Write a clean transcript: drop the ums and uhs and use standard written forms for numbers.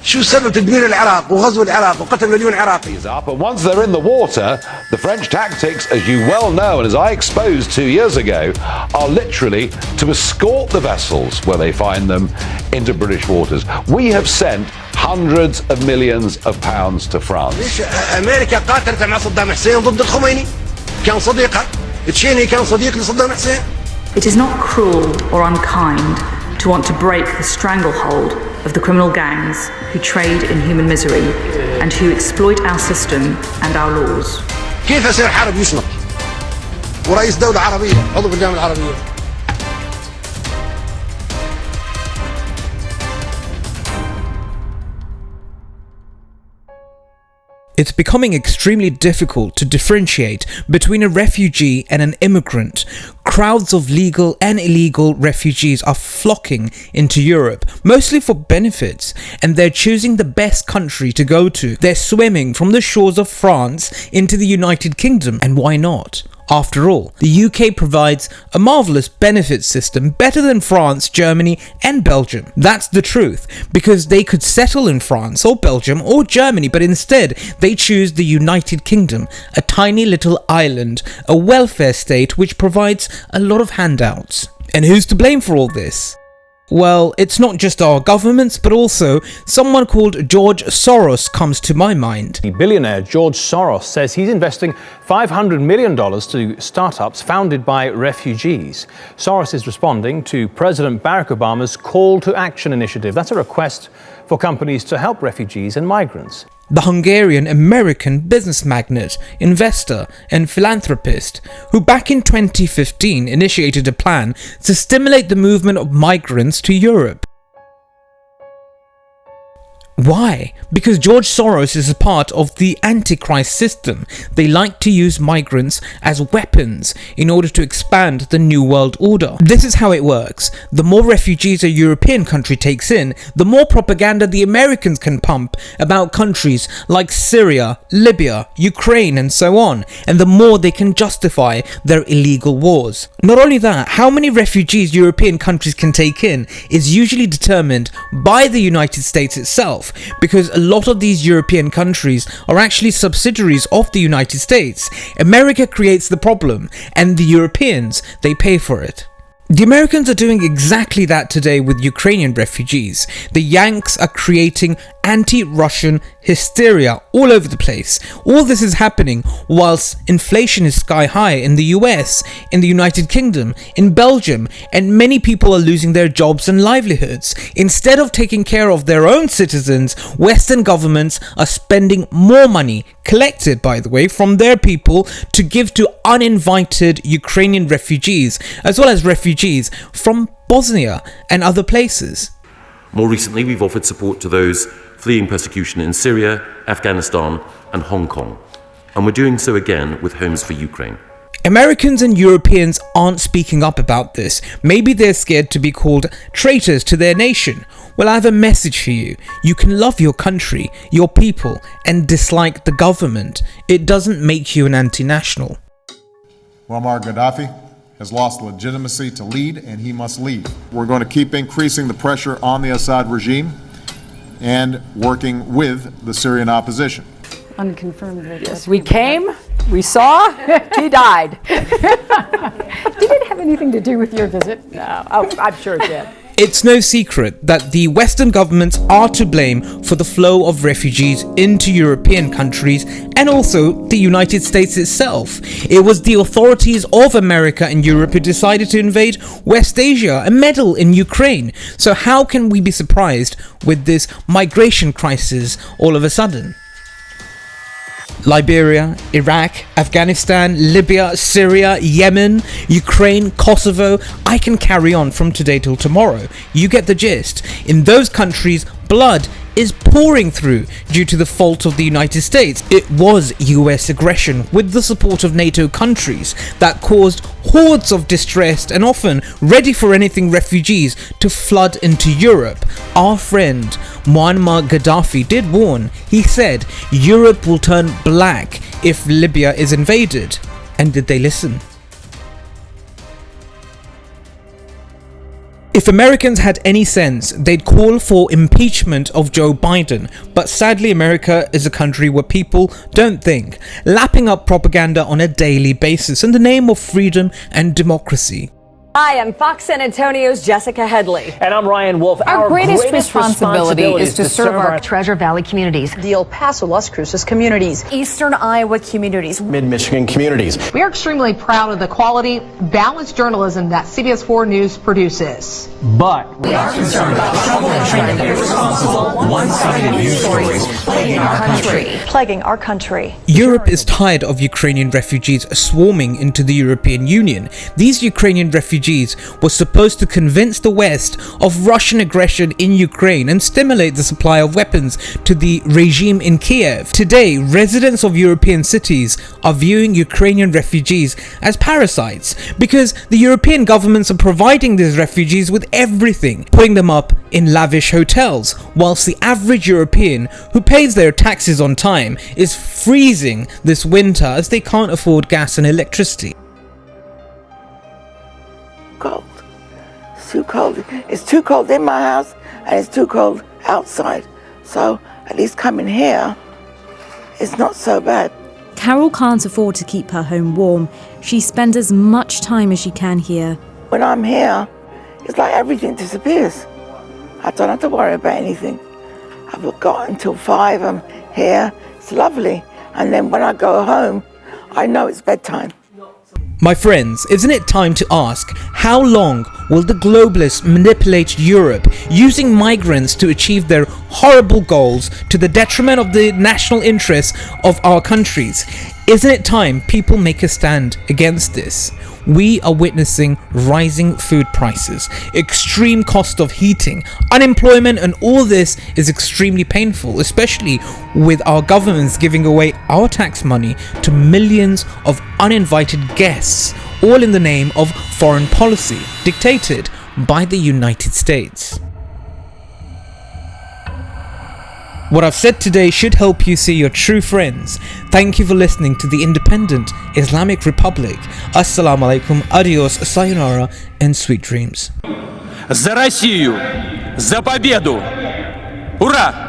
شو سبب تدمير العراق وغزو العراق وقتل مليون عراقي. But once they're in the water, the French tactics, as you well know and as I exposed 2 years ago, are literally to escort the vessels where they find them into British waters. We have sent hundreds of millions of pounds to France. ليش أمريكا قاتلت مع صدام حسين ضد الخميني؟ كان صديقها. تشيني كان صديق لصدام حسين. It is not cruel or unkind to want to break the stranglehold of the criminal gangs who trade in human misery and who exploit our system and our laws. كيف يصير حرب يصمت ورئيس دولة عربية عضو بالجامعة العربية؟ It's becoming extremely difficult to differentiate between a refugee and an immigrant. Crowds of legal and illegal refugees are flocking into Europe, mostly for benefits, and they're choosing the best country to go to. They're swimming from the shores of France into the United Kingdom, and why not? After all, the UK provides a marvellous benefit system, better than France, Germany and Belgium. That's the truth, because they could settle in France or Belgium or Germany, but instead they choose the United Kingdom, a tiny little island, a welfare state which provides a lot of handouts. And who's to blame for all this? Well, it's not just our governments, but also someone called George Soros comes to my mind. Billionaire George Soros says he's investing $500 million to startups founded by refugees. Soros is responding to President Barack Obama's Call to Action initiative. That's a request for companies to help refugees and migrants. The Hungarian-American business magnate, investor and philanthropist who back in 2015 initiated a plan to stimulate the movement of migrants to Europe. Why? Because George Soros is a part of the antichrist system. They like to use migrants as weapons in order to expand the New World Order. This is how it works. The more refugees a European country takes in, the more propaganda the Americans can pump about countries like Syria, Libya, Ukraine and so on, and the more they can justify their illegal wars. Not only that, how many refugees European countries can take in is usually determined by the United States itself, because a lot of these European countries are actually subsidiaries of the United States. America creates the problem, and the Europeans, they pay for it. The Americans are doing exactly that today with Ukrainian refugees. The Yanks are creating anti-Russian hysteria all over the place. All this is happening whilst inflation is sky high in the US, in the United Kingdom, in Belgium, and many people are losing their jobs and livelihoods. Instead of taking care of their own citizens, Western governments are spending more money, collected by the way, from their people to give to uninvited Ukrainian refugees, as well as refugees from Bosnia and other places. More recently, we've offered support to those fleeing persecution in Syria, Afghanistan and Hong Kong. And we're doing so again with Homes for Ukraine. Americans and Europeans aren't speaking up about this. Maybe they're scared to be called traitors to their nation. Well, I have a message for you. You can love your country, your people, and dislike the government. It doesn't make you an anti-national. Muammar Gaddafi has lost legitimacy to lead, and he must leave. We're going to keep increasing the pressure on the Assad regime and working with the Syrian opposition. Unconfirmed. Yes, we came, we saw, he died. Did it have anything to do with your visit? No, I'm sure it did. It's no secret that the Western governments are to blame for the flow of refugees into European countries and also the United States itself. It was the authorities of America and Europe who decided to invade West Asia and meddle in Ukraine. So how can we be surprised with this migration crisis all of a sudden? Liberia, Iraq, Afghanistan, Libya, Syria, Yemen, Ukraine, Kosovo. I can carry on from today till tomorrow. You get the gist. In those countries, blood is pouring through due to the fault of the United States. It was US aggression with the support of NATO countries that caused hordes of distressed and often ready for anything refugees to flood into Europe. Our friend Muammar Gaddafi did warn. He said Europe will turn black if Libya is invaded. And did they listen? If Americans had any sense, they'd call for impeachment of Joe Biden. But sadly, America is a country where people don't think, lapping up propaganda on a daily basis in the name of freedom and democracy. Hi, I'm Fox San Antonio's Jessica Headley. And I'm Ryan Wolf. Our greatest responsibility is to serve our Treasure Valley communities, the El Paso, Las Cruces communities, Eastern Iowa communities, Mid-Michigan communities. We are extremely proud of the quality, balanced journalism that CBS 4 News produces. But we are concerned about troubling and irresponsible, one-sided news stories plaguing our country. Europe is tired of Ukrainian refugees swarming into the European Union. These Ukrainian refugees was supposed to convince the West of Russian aggression in Ukraine and stimulate the supply of weapons to the regime in Kiev. Today, residents of European cities are viewing Ukrainian refugees as parasites because the European governments are providing these refugees with everything, putting them up in lavish hotels, whilst the average European who pays their taxes on time is freezing this winter as they can't afford gas and electricity. Cold. It's too cold. It's too cold in my house and it's too cold outside. So at least coming here, it's not so bad. Carol can't afford to keep her home warm. She spends as much time as she can here. When I'm here, it's like everything disappears. I don't have to worry about anything. I've got until 5, I'm here. It's lovely. And then when I go home, I know it's bedtime. My friends, isn't it time to ask, how long will the globalists manipulate Europe using migrants to achieve their horrible goals to the detriment of the national interests of our countries? Isn't it time people make a stand against this? We are witnessing rising food prices, extreme cost of heating, unemployment, and all this is extremely painful, especially with our governments giving away our tax money to millions of uninvited guests, all in the name of foreign policy dictated by the United States. What I've said today should help you see your true friends. Thank you for listening to the Independent Islamic Republic. Assalamu alaikum, adios, sayonara, and sweet dreams. За Россию! За победу! Ура!